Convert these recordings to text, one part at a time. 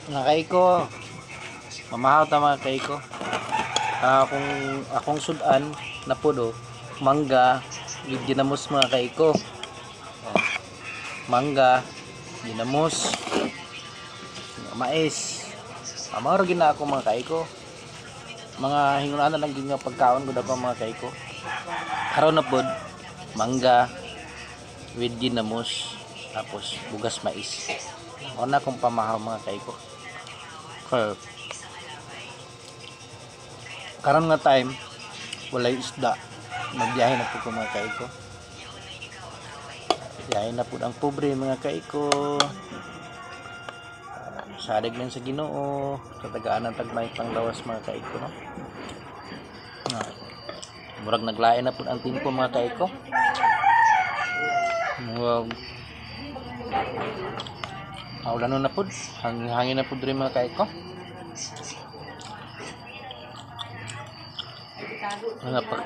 Mga kaiko, mamahaw ta mga kaiko. Kung akong sudan na pudo, mangga, with ginamos mga kaiko. Mangga, ginamos, mais. Mao gina ako mga kaiko. Mga hingunan na lang gid nga pagkaon gud ako mga kaiko. Karon na pod, mangga with ginamos, tapos bugas mais. O na akong pamahaw mga kaiko. Karon nga time walay isda, magbiyahe na po mga kaiko. Biyahe na po ang pobre mga kaiko. Sadig man sa Ginoo, katagaan ng tagmay panglawas mga kaiko, no? Murag naglain na po ang timpo mga kaiko. Aulan na po, hangin na po rin mga kaiko.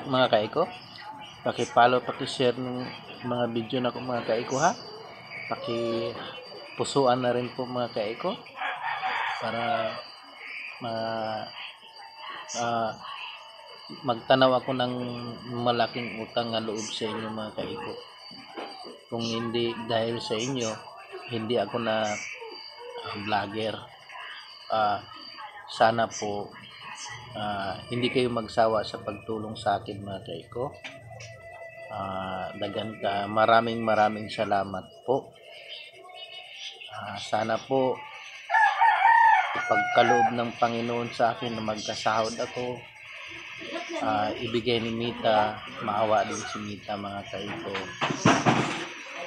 Mga kaiko, paki-follow, paki-share ng mga video na ko mga kaiko ha. Paki-pusuan na rin po mga kaiko para magtanaw ako ng malaking utang na loob sa inyo mga kaiko. Kung hindi dahil sa inyo, hindi ako na vlogger. Sana po hindi kayo magsawa sa pagtulong sa akin mga kaiko. Maraming salamat po. Sana po pagkaloob ng Panginoon sa akin na magkasahod ako, ibigay ni Mita, maawa din si Mita mga kaiko.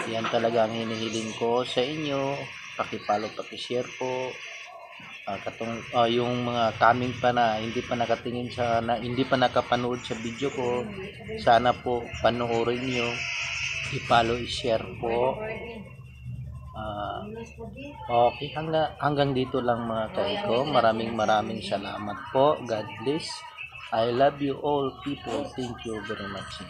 Yan talaga ang hinihiling ko sa inyo. Paki-follow, paki-share po. Yung mga coming pa na hindi pa nakatingin hindi pa nakapanood sa video ko, sana po panoorin nyo, i-follow, i-share po. Okay, hanggang dito lang mga kaiko. Maraming salamat po. God bless. I love you all people. Thank you very much.